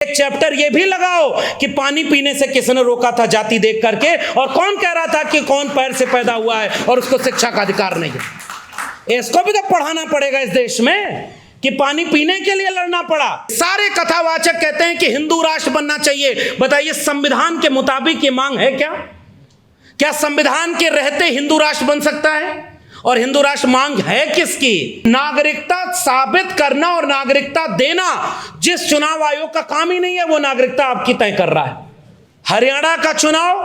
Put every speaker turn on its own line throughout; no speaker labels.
एक चैप्टर ये भी लगाओ कि पानी पीने से किसने रोका था जाति देख करके, और कौन कह रहा था कि कौन पैर से पैदा हुआ है और उसको शिक्षा का अधिकार नहीं है। इसको भी तो पढ़ाना पड़ेगा इस देश में कि पानी पीने के लिए लड़ना पड़ा। सारे कथावाचक कहते हैं कि हिंदू राष्ट्र बनना चाहिए। बताइए, संविधान के मुताबिक ये मांग है क्या? क्या संविधान के रहते हिंदू राष्ट्र बन सकता है? और हिंदू राष्ट्र मांग है किसकी? नागरिकता साबित करना और नागरिकता देना जिस चुनाव आयोग का काम ही नहीं है, वो नागरिकता आपकी तय कर रहा है। हरियाणा का चुनाव,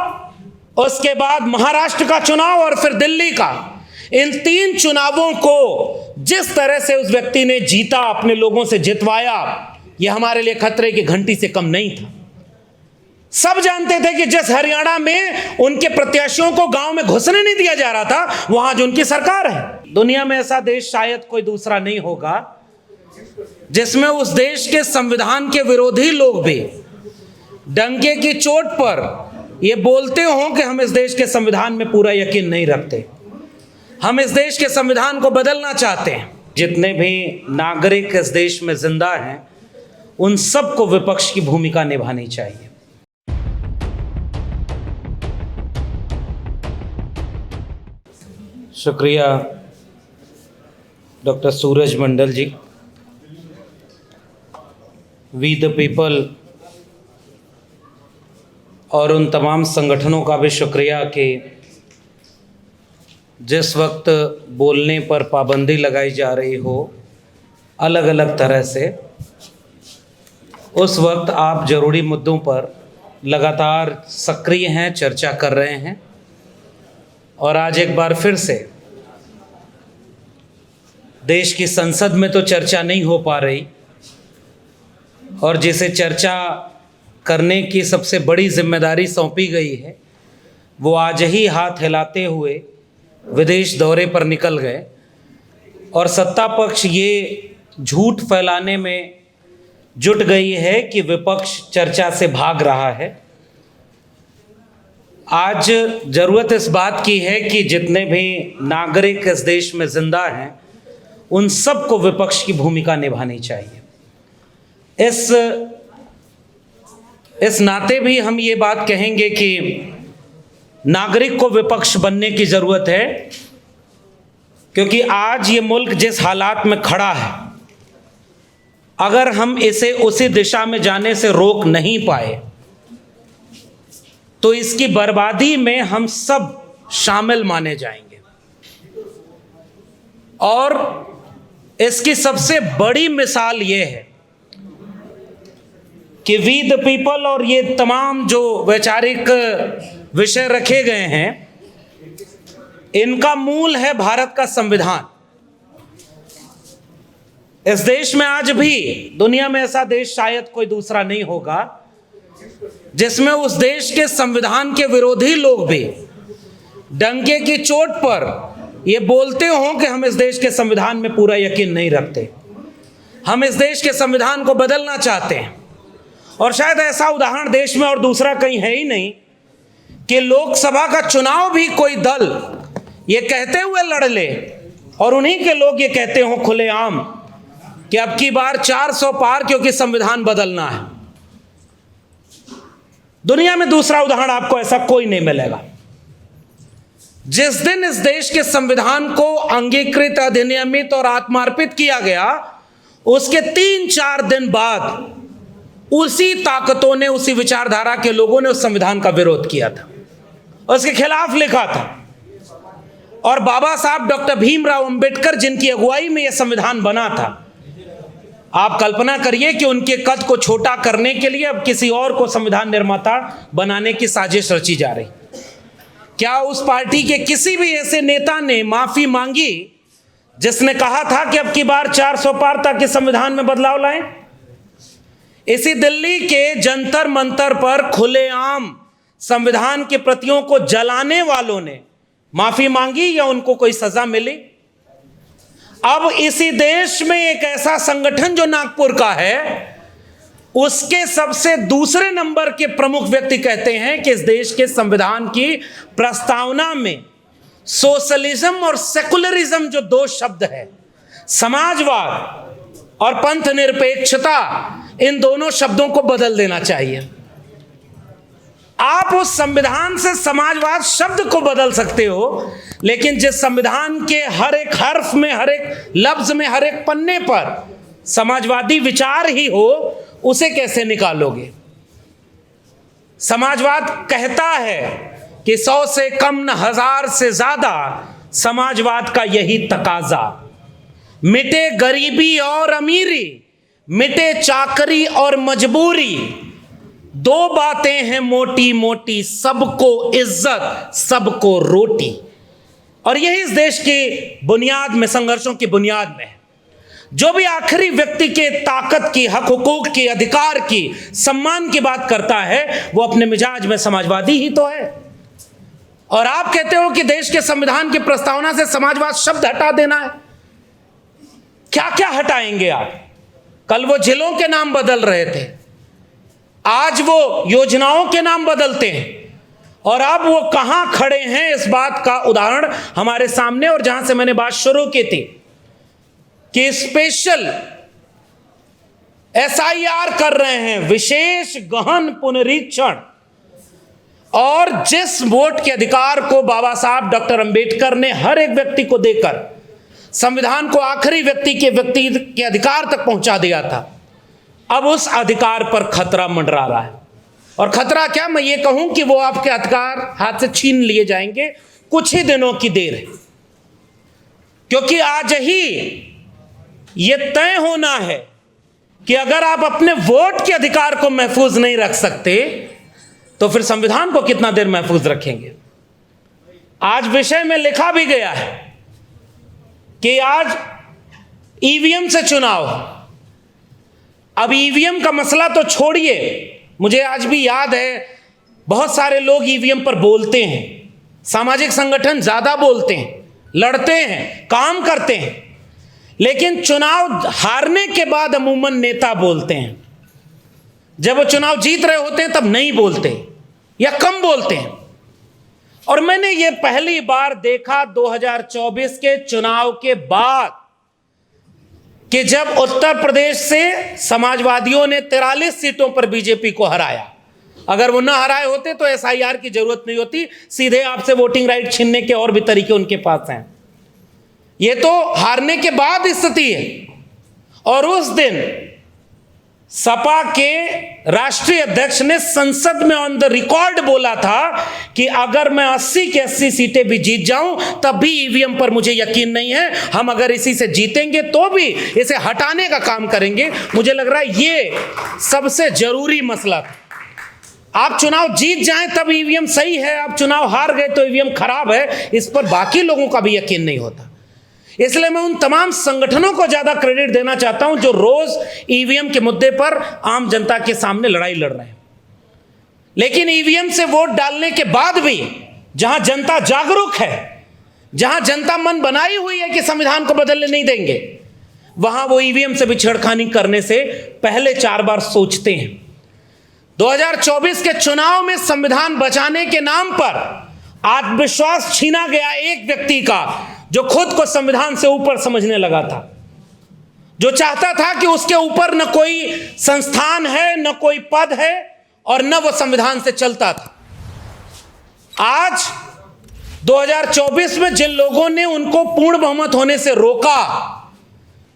उसके बाद महाराष्ट्र का चुनाव और फिर दिल्ली का, इन 3 चुनावों को जिस तरह से उस व्यक्ति ने जीता, अपने लोगों से जितवाया, यह हमारे लिए खतरे की घंटी से कम नहीं था। सब जानते थे कि जिस हरियाणा में उनके प्रत्याशियों को गांव में घुसने नहीं दिया जा रहा था, वहां जो उनकी सरकार है। दुनिया में ऐसा देश शायद कोई दूसरा नहीं होगा जिसमें उस देश के संविधान के विरोधी लोग भी डंके की चोट पर यह बोलते हों कि हम इस देश के संविधान में पूरा यकीन नहीं रखते, हम इस देश के संविधान को बदलना चाहते हैं। जितने भी नागरिक इस देश में जिंदा हैं, उन सबको विपक्ष की भूमिका निभानी चाहिए। शुक्रिया doctor Suraj Mandal ji. We the people और उन तमाम संगठनों का भी शुक्रिया कि जिस वक्त बोलने पर पाबंदी लगाई जा रही हो अलग अलग तरह से, उस वक्त आप ज़रूरी मुद्दों पर लगातार सक्रिय हैं, चर्चा कर रहे हैं। और आज एक बार फिर से देश की संसद में तो चर्चा नहीं हो पा रही, और जिसे चर्चा करने की सबसे बड़ी जिम्मेदारी सौंपी गई है, वो आज ही हाथ हिलाते हुए विदेश दौरे पर निकल गए। और सत्ता पक्ष ये झूठ फैलाने में जुट गई है कि विपक्ष चर्चा से भाग रहा है। आज ज़रूरत इस बात की है कि जितने भी नागरिक इस देश में जिंदा हैं, उन सबको विपक्ष की भूमिका निभानी चाहिए। इस नाते भी हम ये बात कहेंगे कि नागरिक को विपक्ष बनने की ज़रूरत है, क्योंकि आज ये मुल्क जिस हालात में खड़ा है, अगर हम इसे उसी दिशा में जाने से रोक नहीं पाए तो इसकी बर्बादी में हम सब शामिल माने जाएंगे। और इसकी सबसे बड़ी मिसाल ये है कि वी द पीपल और ये तमाम जो वैचारिक विषय रखे गए हैं, इनका मूल है भारत का संविधान। इस देश में आज भी, दुनिया में ऐसा देश शायद कोई दूसरा नहीं होगा जिसमें उस देश के संविधान के विरोधी लोग भी डंके की चोट पर ये बोलते हों कि हम इस देश के संविधान में पूरा यकीन नहीं रखते, हम इस देश के संविधान को बदलना चाहते हैं। और शायद ऐसा उदाहरण देश में और दूसरा कहीं है ही नहीं कि लोकसभा का चुनाव भी कोई दल ये कहते हुए लड़ ले और उन्हीं के लोग ये कहते हों खुलेआम कि अब की बार 400 पार, क्योंकि संविधान बदलना है। दुनिया में दूसरा उदाहरण आपको ऐसा कोई नहीं मिलेगा। जिस दिन इस देश के संविधान को अंगीकृत, अधिनियमित और आत्मार्पित किया गया, उसके 3-4 दिन बाद उसी ताकतों ने, उसी विचारधारा के लोगों ने उस संविधान का विरोध किया था, उसके खिलाफ लिखा था। और बाबा साहब डॉक्टर भीमराव अंबेडकर, जिनकी अगुवाई में यह संविधान बना था, आप कल्पना करिए कि उनके कद को छोटा करने के लिए अब किसी और को संविधान निर्माता बनाने की साजिश रची जा रही। क्या उस पार्टी के किसी भी ऐसे नेता ने माफी मांगी जिसने कहा था कि अब की बार 400 पार ताकि संविधान में बदलाव लाएं? इसी दिल्ली के जंतर मंतर पर खुलेआम संविधान की प्रतियों को जलाने वालों ने माफी मांगी या उनको कोई सजा मिली? अब इसी देश में एक ऐसा संगठन जो नागपुर का है, उसके सबसे दूसरे नंबर के प्रमुख व्यक्ति कहते हैं कि इस देश के संविधान की प्रस्तावना में सोशलिज्म और सेकुलरिज्म जो 2 शब्द है, समाजवाद और पंथ निरपेक्षता, इन दोनों शब्दों को बदल देना चाहिए। आप उस संविधान से समाजवाद शब्द को बदल सकते हो, लेकिन जिस संविधान के हर एक हर्फ में, हर एक लफ्ज में, हर एक पन्ने पर समाजवादी विचार ही हो, उसे कैसे निकालोगे? समाजवाद कहता है कि 100 से कम न 1000 से ज्यादा, समाजवाद का यही तकाजा। मिटे गरीबी और अमीरी, मिटे चाकरी और मजबूरी, दो बातें हैं मोटी मोटी, सबको इज्जत सबको रोटी। और यही इस देश की बुनियाद में, संघर्षों की बुनियाद में है। जो भी आखिरी व्यक्ति के ताकत की, हक हुकूक की, अधिकार की, सम्मान की बात करता है, वो अपने मिजाज में समाजवादी ही तो है। और आप कहते हो कि देश के संविधान की प्रस्तावना से समाजवाद शब्द हटा देना है। क्या क्या हटाएंगे आप? कल वो जिलों के नाम बदल रहे थे, आज वो योजनाओं के नाम बदलते हैं, और अब वो कहां खड़े हैं इस बात का उदाहरण हमारे सामने। और जहां से मैंने बात शुरू की थी कि स्पेशल SIR कर रहे हैं, विशेष गहन पुनरीक्षण, और जिस वोट के अधिकार को बाबा साहब डॉक्टर अंबेडकर ने हर एक व्यक्ति को देकर संविधान को आखिरी व्यक्ति के अधिकार तक पहुंचा दिया था, अब उस अधिकार पर खतरा मंडरा रहा है। और खतरा क्या, मैं ये कहूं कि वो आपके अधिकार हाथ से छीन लिए जाएंगे। कुछ ही दिनों की देर है, क्योंकि आज ही ये तय होना है कि अगर आप अपने वोट के अधिकार को महफूज नहीं रख सकते, तो फिर संविधान को कितना देर महफूज रखेंगे? आज विषय में लिखा भी गया है कि आज ईवीएम से चुनाव। अब ईवीएम का मसला तो छोड़िए, मुझे आज भी याद है बहुत सारे लोग ईवीएम पर बोलते हैं, सामाजिक संगठन ज्यादा बोलते हैं, लड़ते हैं, काम करते हैं, लेकिन चुनाव हारने के बाद अमूमन नेता बोलते हैं। जब वो चुनाव जीत रहे होते हैं तब नहीं बोलते या कम बोलते हैं। और मैंने ये पहली बार देखा 2024 के चुनाव के बाद कि जब उत्तर प्रदेश से समाजवादियों ने 43 सीटों पर बीजेपी को हराया। अगर वो ना हराए होते तो SIR की जरूरत नहीं होती, सीधे आपसे वोटिंग राइट छीनने के और भी तरीके उनके पास हैं। ये तो हारने के बाद स्थिति है। और उस दिन सपा के राष्ट्रीय अध्यक्ष ने संसद में ऑन द रिकॉर्ड बोला था कि अगर मैं 80 की 80 सीटें भी जीत जाऊं तब भी ईवीएम पर मुझे यकीन नहीं है, हम अगर इसी से जीतेंगे तो भी इसे हटाने का काम करेंगे। मुझे लग रहा है ये सबसे जरूरी मसला था। आप चुनाव जीत जाएं तब ईवीएम सही है, आप चुनाव हार गए तो ईवीएम खराब है, इस पर बाकी लोगों का भी यकीन नहीं होता। इसलिए मैं उन तमाम संगठनों को ज्यादा क्रेडिट देना चाहता हूं जो रोज ईवीएम के मुद्दे पर आम जनता के सामने लड़ाई लड़ रहे हैं। लेकिन ईवीएम से वोट डालने के बाद भी जहां जनता जागरूक है, जहां जनता मन बनाई हुई है कि संविधान को बदलने नहीं देंगे, वहां वो ईवीएम से भी छेड़खानी करने से पहले 4 बार सोचते हैं। 2024 के चुनाव में संविधान बचाने के नाम पर आत्मविश्वास छीना गया एक व्यक्ति का, जो खुद को संविधान से ऊपर समझने लगा था, जो चाहता था कि उसके ऊपर न कोई संस्थान है, न कोई पद है, और न वो संविधान से चलता था। आज 2024 में जिन लोगों ने उनको पूर्ण बहुमत होने से रोका,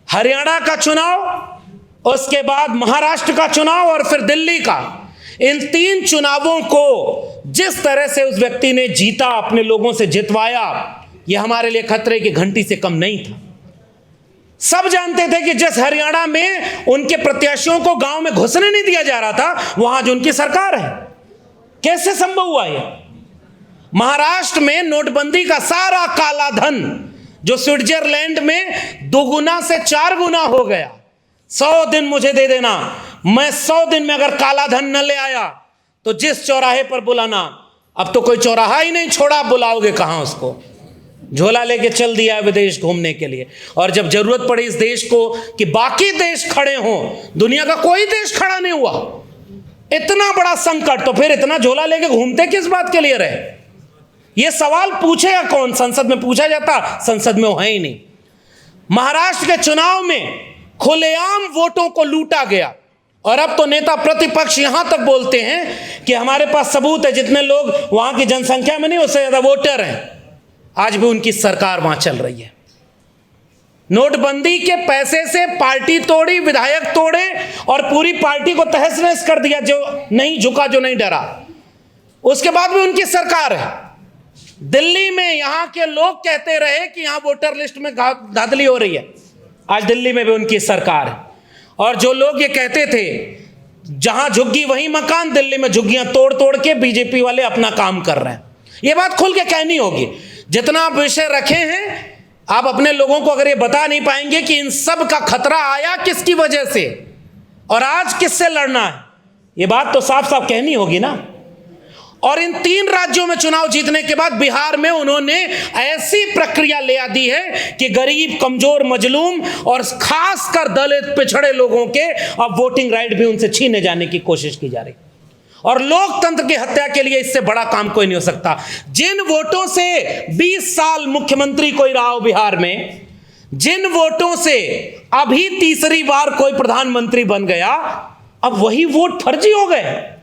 हरियाणा का चुनाव, उसके बाद महाराष्ट्र का चुनाव और फिर दिल्ली का, इन 3 चुनावों को जिस तरह से उस व्यक्ति ने जीता, अपने लोगों से जितवाया, यह हमारे लिए खतरे की घंटी से कम नहीं था। सब जानते थे कि जिस हरियाणा में उनके प्रत्याशियों को गांव में घुसने नहीं दिया जा रहा था, वहां जो उनकी सरकार है। कैसे संभव हुआ यह? महाराष्ट्र में नोटबंदी का सारा काला धन जो स्विट्जरलैंड में 2 गुना से 4 गुना हो गया। 100 दिन मुझे दे देना, मैं 100 दिन में अगर काला धन न ले आया तो जिस चौराहे पर बुलाना, अब तो कोई चौराहा ही नहीं छोड़ा, बुलाओगे कहां उसको? झोला लेके चल दिया विदेश घूमने के लिए। और जब जरूरत पड़ी इस देश को कि बाकी देश खड़े हों, दुनिया का कोई देश खड़ा नहीं हुआ। इतना बड़ा संकट, तो फिर इतना झोला लेके घूमते किस बात के लिए रहे? यह सवाल पूछेगा कौन? संसद में पूछा जाता, संसद में वो है ही नहीं। महाराष्ट्र के चुनाव में खुलेआम वोटों को लूटा गया और अब तो नेता प्रतिपक्ष यहां तक बोलते हैं कि हमारे पास सबूत है, जितने लोग वहां की जनसंख्या में नहीं उससे ज्यादा वोटर हैं। आज भी उनकी सरकार वहां चल रही है। नोटबंदी के पैसे से पार्टी तोड़ी, विधायक तोड़े और पूरी पार्टी को तहस नहस कर दिया, जो नहीं झुका, जो नहीं डरा। उसके बाद भी उनकी सरकार है। दिल्ली में यहां के लोग कहते रहे कि यहां वोटर लिस्ट में धांधली हो रही है, आज दिल्ली में भी उनकी सरकार है। और जो लोग ये कहते थे जहां झुग्गी वहीं मकान, दिल्ली में झुग्गियां तोड़ तोड़ के बीजेपी वाले अपना काम कर रहे हैं। ये बात खुल के कहनी होगी। जितना आप विषय रखे हैं, आप अपने लोगों को अगर ये बता नहीं पाएंगे कि इन सब का खतरा आया किसकी वजह से और आज किससे लड़ना है, ये बात तो साफ साफ कहनी होगी ना। और इन 3 राज्यों में चुनाव जीतने के बाद बिहार में उन्होंने ऐसी प्रक्रिया ले दी है कि गरीब, कमजोर, मजलूम और खासकर दलित, पिछड़े लोगों के अब वोटिंग राइट भी उनसे छीने जाने की कोशिश की जा रही। और लोकतंत्र की हत्या के लिए इससे बड़ा काम कोई नहीं हो सकता। जिन वोटों से 20 साल मुख्यमंत्री कोई रहा हो बिहार में, जिन वोटों से अभी तीसरी बार कोई प्रधानमंत्री बन गया, अब वही वोट फर्जी हो गए।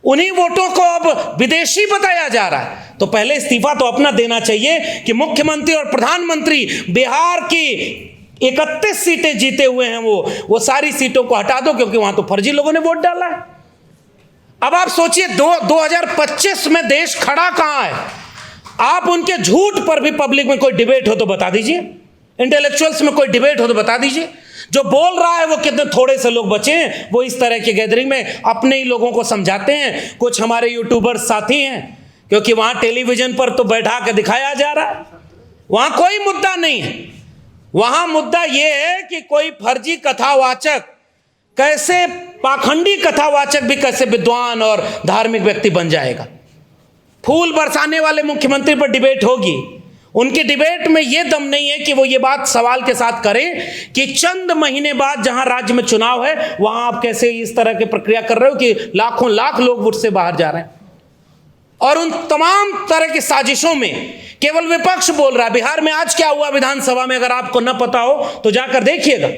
उन्हीं वोटों को अब विदेशी बताया जा रहा है। तो पहले इस्तीफा तो अपना देना चाहिए कि मुख्यमंत्री और प्रधानमंत्री बिहार की 31 सीटें जीते हुए हैं, वो सारी सीटों को हटा दो, क्योंकि वहां तो फर्जी लोगों ने वोट डाला है। अब आप सोचिए 2025 में देश खड़ा कहां है। आप उनके झूठ पर भी पब्लिक में कोई डिबेट हो तो बता दीजिए, इंटेलेक्चुअल्स में कोई डिबेट हो तो बता दीजिए। जो बोल रहा है वो कितने थोड़े से लोग बचे हैं, वो इस तरह के गैदरिंग में अपने ही लोगों को समझाते हैं। कुछ हमारे यूट्यूबर्स साथी हैं, क्योंकि वहां टेलीविजन पर तो बैठा के दिखाया जा रहा है, वहां कोई मुद्दा नहीं है। वहां मुद्दा यह है कि कोई फर्जी कथावाचक कैसे, पाखंडी कथावाचक भी कैसे विद्वान और धार्मिक व्यक्ति बन जाएगा। फूल बरसाने वाले मुख्यमंत्री पर डिबेट होगी। उनकी डिबेट में यह दम नहीं है कि वो ये बात सवाल के साथ करें कि चंद महीने बाद जहां राज्य में चुनाव है, वहां आप कैसे इस तरह की प्रक्रिया कर रहे हो कि लाखों लाख लोग वोट से बाहर जा रहे हैं। और उन तमाम तरह की साजिशों में केवल विपक्ष बोल रहा है। बिहार में आज क्या हुआ विधानसभा में, अगर आपको न पता हो तो जाकर देखिएगा।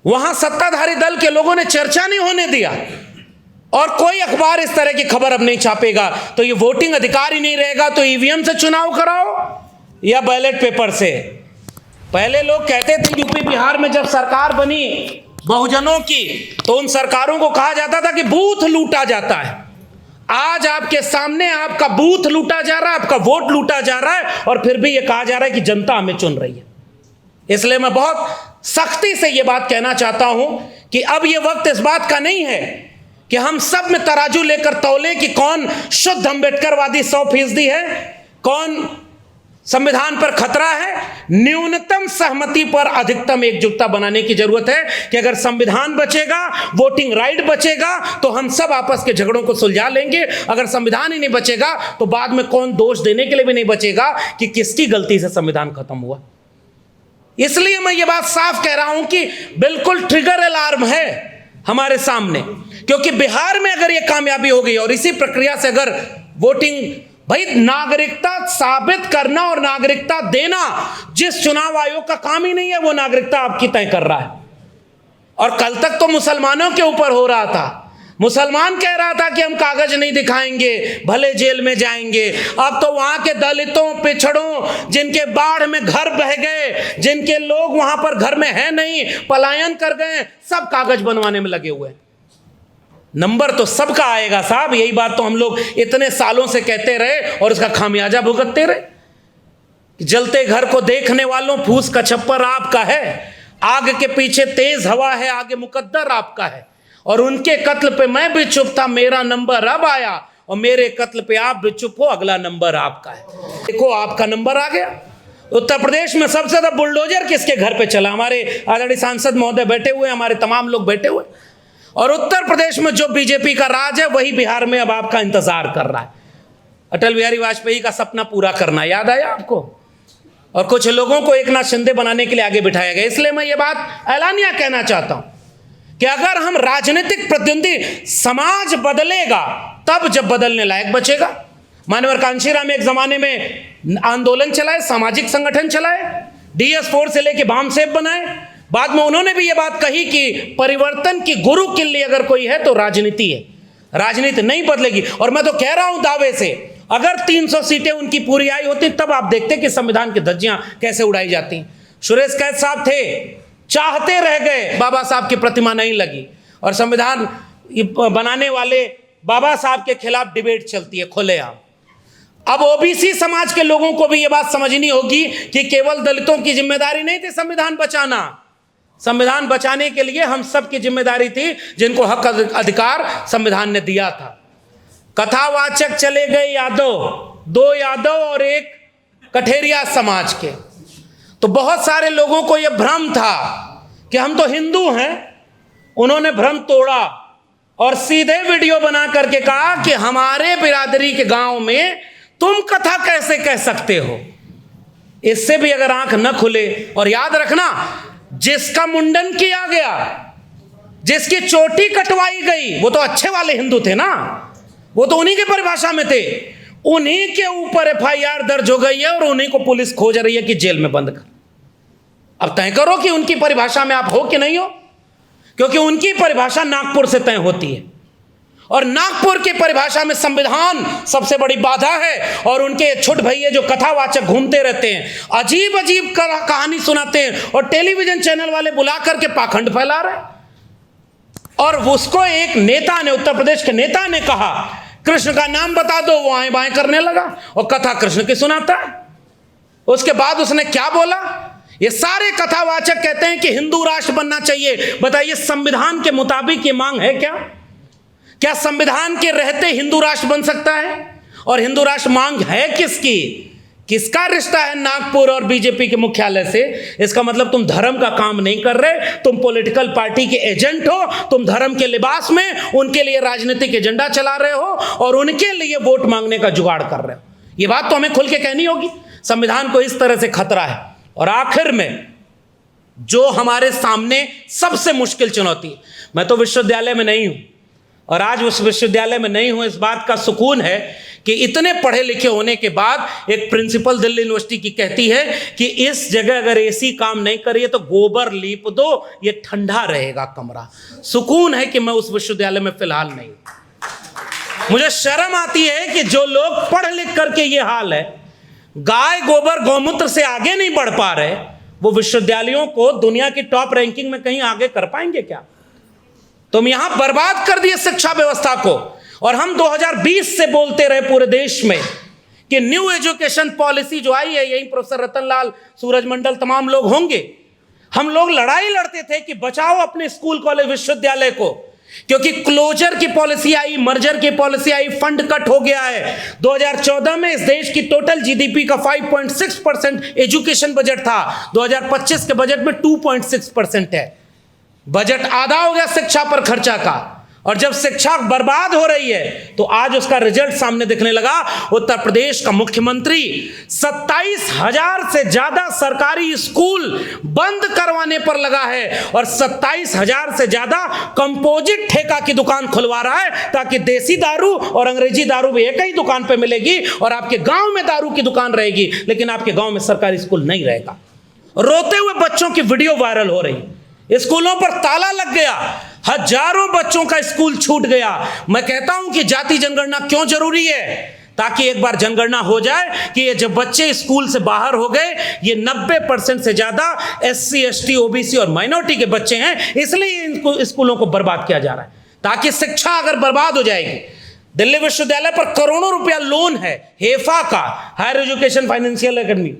वहां सत्ताधारी दल के लोगों ने चर्चा नहीं होने दिया, और कोई अखबार इस तरह की खबर अब नहीं छापेगा। तो ये वोटिंग अधिकार ही नहीं रहेगा, तो ईवीएम से चुनाव कराओ या बैलेट पेपर से। पहले लोग कहते थे यूपी बिहार में जब सरकार बनी बहुजनों की, तो उन सरकारों को कहा जाता था कि बूथ लूटा जाता है। आज आपके सामने आपका बूथ लूटा जा रहा है, आपका वोट लूटा जा रहा है, और फिर भी यह कहा जा रहा है कि जनता हमें चुन रही है। इसलिए मैं बहुत सख्ती से यह बात कहना चाहता हूं कि अब यह वक्त इस बात का नहीं है कि हम सब में तराजू लेकर तौले कि कौन शुद्ध अम्बेडकरवादी 100% है, कौन संविधान पर खतरा है। न्यूनतम सहमति पर अधिकतम एकजुटता बनाने की जरूरत है कि अगर संविधान बचेगा, वोटिंग राइट बचेगा, तो हम सब आपस के झगड़ों को सुलझा लेंगे। अगर संविधान ही नहीं बचेगा तो बाद में कौन दोष देने के लिए भी नहीं बचेगा कि किसकी गलती से संविधान खत्म हुआ। इसलिए मैं ये बात साफ कह रहा हूं कि बिल्कुल ट्रिगर अलार्म है हमारे सामने, क्योंकि बिहार में अगर ये कामयाबी हो गई और इसी प्रक्रिया से अगर वोटिंग, भाई नागरिकता साबित करना और नागरिकता देना जिस चुनाव आयोग का काम ही नहीं है, वो नागरिकता आपकी तय कर रहा है। और कल तक तो मुसलमानों के ऊपर हो रहा था, मुसलमान कह रहा था कि हम कागज नहीं दिखाएंगे भले जेल में जाएंगे। अब तो वहां के दलितों, पिछड़ों, जिनके बाढ़ में घर बह गए, जिनके लोग वहां पर घर में है नहीं, पलायन कर गए, सब कागज बनवाने में लगे हुए। नंबर तो सबका आएगा साहब, यही बात तो हम लोग इतने सालों से कहते रहे और उसका खामियाजा भुगतते रहे। जलते घर को देखने वालों, फूस का छप्पर आपका है, आग के पीछे तेज हवा है, आगे मुकद्दर आपका है। और उनके कत्ल पे मैं भी चुप था, मेरा नंबर अब आया, और मेरे कत्ल पे आप भी चुप हो, अगला नंबर आपका है। देखो आपका नंबर आ गया। उत्तर प्रदेश में सबसे ज्यादा बुलडोजर किसके घर पे चला? हमारे आदरणीय सांसद महोदय बैठे हुए, हमारे तमाम लोग बैठे हुए। और उत्तर प्रदेश में जो बीजेपी का राज है, वही बिहार में अब आपका इंतजार कर रहा है। अटल बिहारी वाजपेयी का सपना पूरा करना याद आया आपको? और कुछ लोगों को एकनाथ शिंदे बनाने के लिए आगे बिठाया गया। इसलिए मैं ये बात ऐलानिया कहना चाहता हूं कि अगर हम राजनीतिक प्रतिद्वंदी, समाज बदलेगा तब जब बदलने लायक बचेगा। मानवर कांशीराम एक जमाने में आंदोलन चलाए, सामाजिक संगठन चलाए, DS4 से लेके बाम सेब बनाए, बाद में उन्होंने भी ये बात कही कि परिवर्तन की गुरु किल्ली अगर कोई है तो राजनीति है, राजनीति नहीं बदलेगी। और मैं तो कह रहा हूं दावे से, अगर 300 सीटें उनकी पूरी आई होती तब आप देखते कि संविधान की धज्जियां कैसे उड़ाई जाती। सुरेश कैद साहब थे, चाहते रह गए, बाबा साहब की प्रतिमा नहीं लगी, और संविधान बनाने वाले बाबा साहब के खिलाफ डिबेट चलती है खुलेआम। अब ओबीसी समाज के लोगों को भी यह बात समझनी होगी कि केवल दलितों की जिम्मेदारी नहीं थी संविधान बचाना, संविधान बचाने के लिए हम सब की जिम्मेदारी थी, जिनको हक अधिकार संविधान ने दिया था। कथावाचक चले गए यादव, 2 यादव और 1 कठेरिया समाज के, तो बहुत सारे लोगों को यह भ्रम था कि हम तो हिंदू हैं। उन्होंने भ्रम तोड़ा और सीधे वीडियो बना करके कहा कि हमारे बिरादरी के गांव में तुम कथा कैसे कह सकते हो। इससे भी अगर आंख न खुले, और याद रखना, जिसका मुंडन किया गया, जिसकी चोटी कटवाई गई, वो तो अच्छे वाले हिंदू थे ना, वो तो उन्हीं की परिभाषा में थे। उन्हीं के ऊपर एफआईआर दर्ज हो गई है और उन्हीं को पुलिस खोज रही है कि जेल में बंद कर। अब तय करो कि उनकी परिभाषा में आप हो कि नहीं हो, क्योंकि उनकी परिभाषा नागपुर से तय होती है और नागपुर की परिभाषा में संविधान सबसे बड़ी बाधा है। और उनके छोटे भैया जो कथावाचक घूमते रहते हैं, अजीब अजीब कहानी सुनाते हैं और टेलीविजन चैनल वाले बुला करके पाखंड फैला रहे हैं। और उसको एक नेता ने, उत्तर प्रदेश के नेता ने कहा कृष्ण का नाम बता दो, वो आए बाएं करने लगा और कथा कृष्ण की सुनाता है। उसके बाद उसने क्या बोला, ये सारे कथावाचक कहते हैं कि हिंदू राष्ट्र बनना चाहिए। बताइए संविधान के मुताबिक ये मांग है क्या? क्या संविधान के रहते हिंदू राष्ट्र बन सकता है? और हिंदू राष्ट्र मांग है किसकी? किसका रिश्ता है नागपुर और बीजेपी के मुख्यालय से? इसका मतलब तुम धर्म का काम नहीं कर रहे, तुम पॉलिटिकल पार्टी के एजेंट हो, तुम धर्म के लिबास में उनके लिए राजनीतिक एजेंडा चला रहे हो और उनके लिए वोट मांगने का जुगाड़ कर रहे हो। ये बात तो हमें खुल के कहनी होगी। संविधान को इस तरह से खतरा है। और आखिर में जो हमारे सामने सबसे मुश्किल चुनौती, मैं तो विश्वविद्यालय में नहीं हूं और आज उस विश्वविद्यालय में नहीं हूं, इस बात का सुकून है कि इतने पढ़े लिखे होने के बाद एक प्रिंसिपल दिल्ली यूनिवर्सिटी की कहती है कि इस जगह अगर एसी काम नहीं करिए तो गोबर लीप दो, ये ठंडा रहेगा कमरा। सुकून है कि मैं उस विश्वविद्यालय में फिलहाल नहीं। मुझे शर्म आती है कि जो लोग पढ़ लिख करके ये हाल है, गाय गोबर गौमूत्र से आगे नहीं बढ़ पा रहे, वो विश्वविद्यालयों को दुनिया की टॉप रैंकिंग में कहीं आगे कर पाएंगे क्या? तुम यहां बर्बाद कर दिए शिक्षा व्यवस्था को। और हम 2020 से बोलते रहे पूरे देश में कि न्यू एजुकेशन पॉलिसी जो आई है, यही प्रोफेसर रतनलाल, सूरजमंडल, तमाम लोग होंगे, हम लोग लड़ाई लड़ते थे कि बचाओ अपने स्कूल कॉलेज विश्वविद्यालय को, क्योंकि क्लोजर की पॉलिसी आई, मर्जर की पॉलिसी आई, फंड कट हो गया है। 2014 में इस देश की टोटल जीडीपी का 5.6% एजुकेशन बजट था, 2025 के बजट में 2.6% है। बजट आधा हो गया शिक्षा पर खर्चा का। और जब शिक्षा बर्बाद हो रही है तो आज उसका रिजल्ट सामने दिखने लगा। उत्तर प्रदेश का मुख्यमंत्री 27,000 से ज्यादा सरकारी स्कूल बंद करवाने पर लगा है और 27,000 से ज्यादा कंपोजिट ठेका की दुकान खुलवा रहा है, ताकि देसी दारू और अंग्रेजी दारू भी एक ही दुकान पर मिलेगी और आपके गांव में दारू की दुकान रहेगी, लेकिन आपके गांव में सरकारी स्कूल नहीं रहेगा। रोते हुए बच्चों की वीडियो वायरल हो रही, स्कूलों पर ताला लग गया, हजारों बच्चों का स्कूल छूट गया। मैं कहता हूं कि जाति जनगणना क्यों जरूरी है? ताकि एक बार जनगणना हो जाए कि ये जब बच्चे स्कूल से बाहर हो गए, ये 90% से ज्यादा SC, ST, OBC और माइनॉरिटी के बच्चे हैं, इसलिए इन स्कूलों को बर्बाद किया जा रहा है। ताकि शिक्षा अगर बर्बाद हो जाएगी, दिल्ली विश्वविद्यालय पर करोड़ों रुपया लोन है हेफा का, higher education financial academy.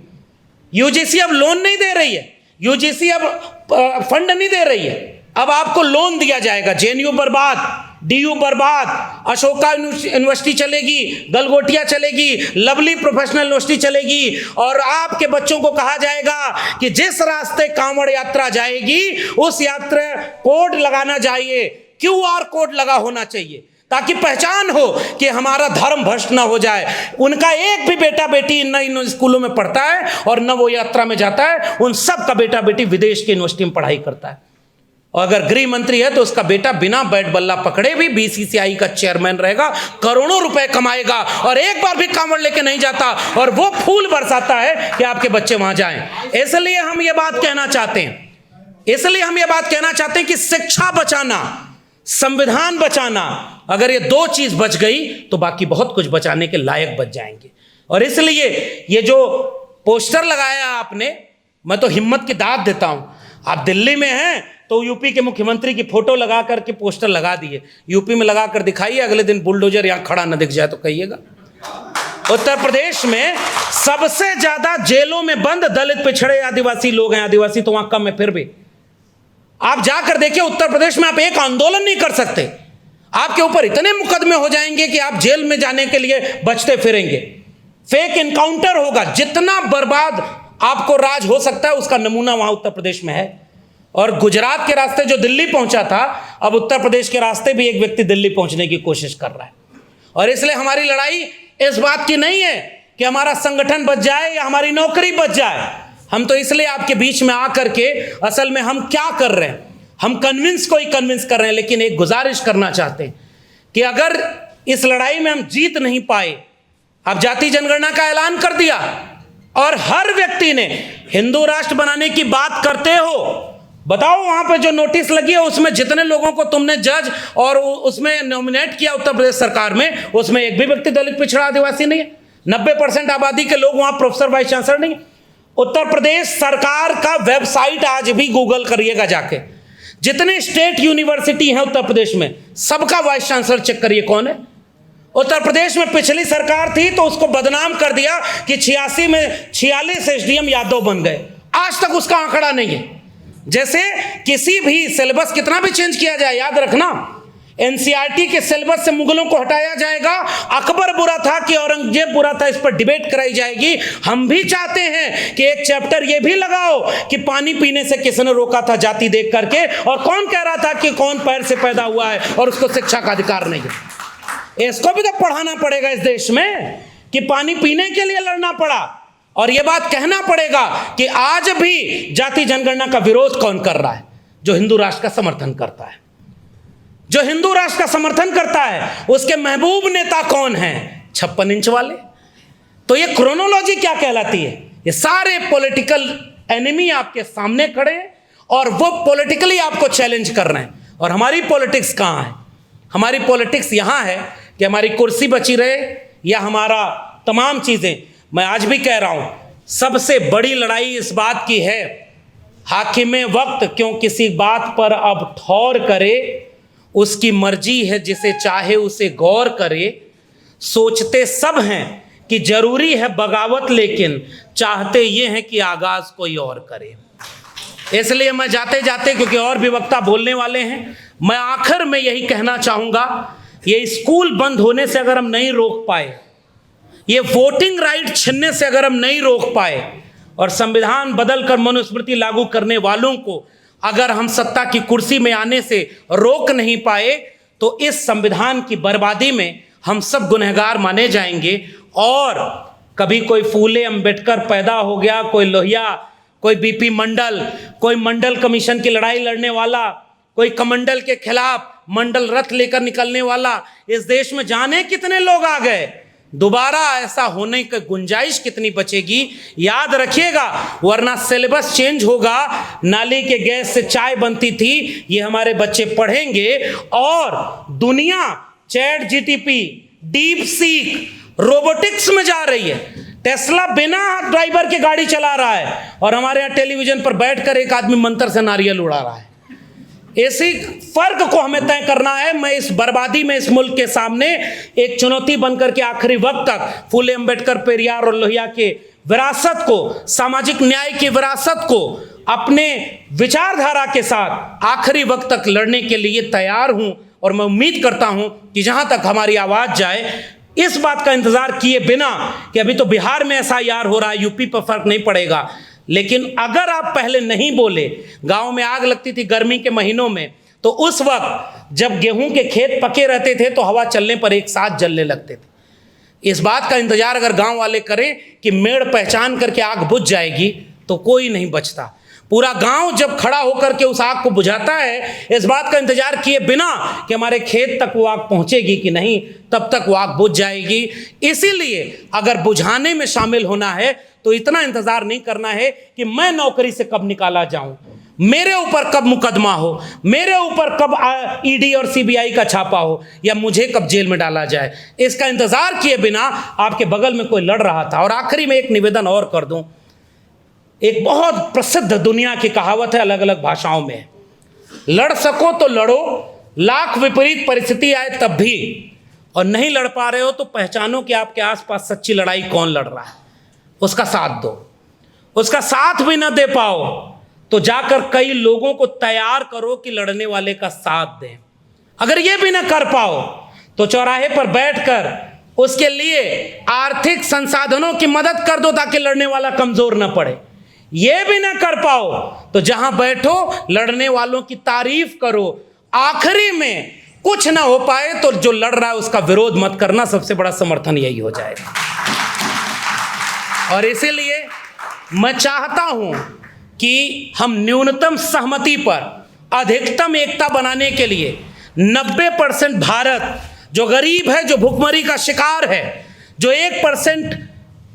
UGC अब लोन नहीं दे रही है, यूजीसी अब फंड नहीं दे रही है, अब आपको लोन दिया जाएगा। जेएनयू बर्बाद, डीयू बर्बाद, अशोका यूनिवर्सिटी चलेगी, गलगोटिया चलेगी, लवली प्रोफेशनल यूनिवर्सिटी चलेगी और आपके बच्चों को कहा जाएगा कि जिस रास्ते कांवड़ यात्रा जाएगी उस यात्रा कोड लगाना चाहिए, QR कोड लगा होना चाहिए, ताकि पहचान हो कि हमारा धर्म भ्रष्ट ना हो जाए। उनका एक भी बेटा बेटी न इन स्कूलों में पढ़ता है और न वो यात्रा में जाता है, उन सब का बेटा बेटी विदेश की यूनिवर्सिटी में पढ़ाई करता है। और अगर गृह मंत्री है तो उसका बेटा बिना बैट बल्ला पकड़े भी BCCI का चेयरमैन रहेगा, करोड़ों रुपए कमाएगा और एक बार भी कांवड़ लेके नहीं जाता और वो फूल बरसाता है कि आपके बच्चे वहां जाएं। इसलिए हम ये बात कहना चाहते हैं, इसलिए हम ये बात कहना चाहते हैं कि शिक्षा बचाना, संविधान बचाना, अगर ये दो चीज बच गई तो बाकी बहुत कुछ बचाने के लायक बच जाएंगे। और इसलिए ये जो पोस्टर लगाया आपने, मैं तो हिम्मत की दाद देता हूं। आप दिल्ली में हैं तो यूपी के मुख्यमंत्री की फोटो लगा करके पोस्टर लगा दिए, यूपी में लगा कर दिखाइए, अगले दिन बुलडोजर यहां खड़ा न दिख जाए तो कहिएगा। उत्तर प्रदेश में सबसे ज्यादा जेलों में बंद दलित, पिछड़े, आदिवासी लोग हैं। आदिवासी तो वहां कम है, फिर भी आप जाकर देखिए उत्तर प्रदेश में आप एक आंदोलन नहीं कर सकते, आपके ऊपर इतने मुकदमे हो जाएंगे कि आप जेल में जाने के लिए बचते फिरेंगे। फेक इनकाउंटर होगा, जितना बर्बाद आपको राज हो सकता है उसका नमूना वहां उत्तर प्रदेश में है। और गुजरात के रास्ते जो दिल्ली पहुंचा था, अब उत्तर प्रदेश के रास्ते भी एक व्यक्ति दिल्ली पहुंचने की कोशिश कर रहा है। और इसलिए हमारी लड़ाई इस बात की नहीं है कि हमारा संगठन बच जाए या हमारी नौकरी बच जाए। हम तो इसलिए आपके बीच में आकर के असल में हम क्या कर रहे हैं, हम कन्विंस को ही कन्विंस कर रहे हैं। लेकिन एक गुजारिश करना चाहते हैं कि अगर इस लड़ाई में हम जीत नहीं पाए, अब जाति जनगणना का ऐलान कर दिया और हर व्यक्ति ने हिंदू राष्ट्र बनाने की बात करते हो, बताओ वहां पे जो नोटिस लगी है उसमें जितने लोगों को तुमने जज और उसमें नॉमिनेट किया उत्तर प्रदेश सरकार में, उसमें एक भी व्यक्ति दलित, पिछड़ा, आदिवासी नहीं है। 90% आबादी के लोग वहां प्रोफेसर, वाइस चांसलर नहीं है। उत्तर प्रदेश सरकार का वेबसाइट आज भी गूगल करिएगा जाके, जितने स्टेट यूनिवर्सिटी हैं उत्तर प्रदेश में सबका वाइस चांसलर चेक करिए कौन है। उत्तर प्रदेश में पिछली सरकार थी तो उसको बदनाम कर दिया कि 86 में 46 एसडीएम यादव बन गए, आज तक उसका आंकड़ा नहीं है। जैसे किसी भी सिलेबस कितना भी चेंज किया जाए, याद रखना एनसीईआरटी के सिलेबस से मुगलों को हटाया जाएगा, अकबर बुरा था कि औरंगजेब बुरा था, इस पर डिबेट कराई जाएगी। हम भी चाहते हैं कि एक चैप्टर ये भी लगाओ कि पानी पीने से किसने रोका था जाति देख करके, और कौन कह रहा था कि कौन पैर से पैदा हुआ है और उसको शिक्षा का अधिकार नहीं है। इसको भी तो पढ़ाना पड़ेगा इस देश में कि पानी पीने के लिए लड़ना पड़ा। और यह बात कहना पड़ेगा कि आज भी जाति जनगणना का विरोध कौन कर रहा है, जो हिंदू राष्ट्र का समर्थन करता है। जो हिंदू राष्ट्र का समर्थन करता है उसके महबूब नेता कौन हैं? 56 इंच वाले। तो ये क्रोनोलॉजी क्या कहलाती है? ये सारे पॉलिटिकल एनिमी आपके सामने खड़े हैं और वो पॉलिटिकली आपको चैलेंज कर रहे हैं। और हमारी पॉलिटिक्स कहाँ है? हमारी पॉलिटिक्स यहाँ है कि हमारी कुर्सी बची रहे या हमारा तमाम चीजें। मैं आज भी कह रहा हूं, सबसे बड़ी लड़ाई इस बात की है, हाकिमे वक्त क्यों किसी बात पर अब ठौर करे, उसकी मर्जी है जिसे चाहे उसे गौर करे। सोचते सब हैं कि जरूरी है बगावत, लेकिन चाहते ये हैं कि आगाज कोई और करे। इसलिए मैं जाते जाते, क्योंकि और भी वक्ता बोलने वाले हैं, मैं आखिर में यही कहना चाहूंगा, ये स्कूल बंद होने से अगर हम नहीं रोक पाए, ये वोटिंग राइट छीनने से अगर हम नहीं रोक पाए, और संविधान बदलकर मनुस्मृति लागू करने वालों को अगर हम सत्ता की कुर्सी में आने से रोक नहीं पाए, तो इस संविधान की बर्बादी में हम सब गुनहगार माने जाएंगे। और कभी कोई फूले अंबेडकर पैदा हो गया, कोई लोहिया, कोई बीपी मंडल, कोई मंडल कमीशन की लड़ाई लड़ने वाला, कोई कमंडल के खिलाफ मंडल रथ लेकर निकलने वाला, इस देश में जाने कितने लोग आ गए। दोबारा ऐसा होने की गुंजाइश कितनी बचेगी? याद रखिएगा, वरना सिलेबस चेंज होगा। नाली के गैस से चाय बनती थी, ये हमारे बच्चे पढ़ेंगे। और दुनिया chat GTP, deep seek, robotics में जा रही है। टेस्ला बिना ड्राइवर के गाड़ी चला रहा है और हमारे यहाँ टेलीविजन पर बैठकर एक आदमी मंत्र से नारियल उड़ा रहा है। इसी फर्क को हमें तय करना है। मैं इस बर्बादी में इस मुल्क के सामने एक चुनौती बनकर के आखिरी वक्त तक फूले अंबेडकर, पेरियार और लोहिया के विरासत को, सामाजिक न्याय की विरासत को अपने विचारधारा के साथ आखिरी वक्त तक लड़ने के लिए तैयार हूं। और मैं उम्मीद करता हूं कि जहां तक हमारी आवाज जाए, इस बात का इंतजार किए बिना कि अभी तो बिहार में एसआईआर हो रहा है, यूपी पर फर्क नहीं पड़ेगा, लेकिन अगर आप पहले नहीं बोले, गांव में आग लगती थी गर्मी के महीनों में, तो उस वक्त जब गेहूं के खेत पके रहते थे तो हवा चलने पर एक साथ जलने लगते थे। इस बात का इंतजार अगर गांव वाले करें कि मेड़ पहचान करके आग बुझ जाएगी, तो कोई नहीं बचता। पूरा गांव जब खड़ा होकर के उस आग को बुझाता है, इस बात का इंतजार किए बिना कि हमारे खेत तक वो आग पहुंचेगी कि नहीं, तब तक वो आग बुझ जाएगी। इसीलिए अगर बुझाने में शामिल होना है तो इतना इंतजार नहीं करना है कि मैं नौकरी से कब निकाला जाऊं, मेरे ऊपर कब मुकदमा हो, मेरे ऊपर कब ईडी और सीबीआई का छापा हो, या मुझे कब जेल में डाला जाए, इसका इंतजार किए बिना आपके बगल में कोई लड़ रहा था। और आखिरी में एक निवेदन और कर दूं, एक बहुत प्रसिद्ध दुनिया की कहावत है, अलग अलग भाषाओं में, लड़ सको तो लड़ो, लाख विपरीत परिस्थिति आए तब भी, और नहीं लड़ पा रहे हो तो पहचानो कि आपके आसपास सच्ची लड़ाई कौन लड़ रहा है, उसका साथ दो। उसका साथ भी ना दे पाओ तो जाकर कई लोगों को तैयार करो कि लड़ने वाले का साथ दें। अगर ये भी ना कर पाओ तो चौराहे पर बैठकर उसके लिए आर्थिक संसाधनों की मदद कर दो ताकि लड़ने वाला कमजोर ना पड़े। ये भी ना कर पाओ तो जहां बैठो लड़ने वालों की तारीफ करो। आखिरी में कुछ ना हो पाए तो जो लड़ रहा है उसका विरोध मत करना, सबसे बड़ा समर्थन यही हो जाएगा। और इसीलिए मैं चाहता हूं कि हम न्यूनतम सहमति पर अधिकतम एकता बनाने के लिए 90% भारत जो गरीब है, जो भुखमरी का शिकार है, जो 1%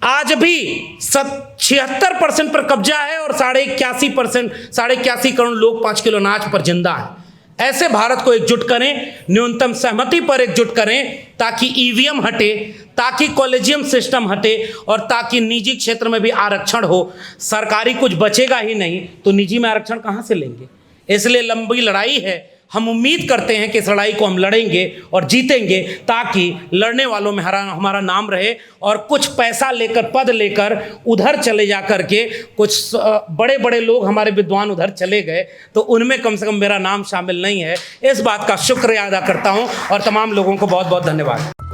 आज भी 76% पर कब्जा है और 81 करोड़ लोग 5 किलो अनाज पर जिंदा है, ऐसे भारत को एकजुट करें, न्यूनतम सहमति पर एकजुट करें ताकि ईवीएम हटे, ताकि कॉलेजियम सिस्टम हटे और ताकि निजी क्षेत्र में भी आरक्षण हो। सरकारी कुछ बचेगा ही नहीं तो निजी में आरक्षण कहाँ से लेंगे? इसलिए लंबी लड़ाई है। हम उम्मीद करते हैं कि इस लड़ाई को हम लड़ेंगे और जीतेंगे ताकि लड़ने वालों में हमारा नाम रहे, और कुछ पैसा लेकर, पद लेकर उधर चले जा कर के कुछ बड़े बड़े लोग हमारे विद्वान उधर चले गए तो उनमें कम से कम मेरा नाम शामिल नहीं है। इस बात का शुक्रिया अदा करता हूं और तमाम लोगों को बहुत बहुत धन्यवाद।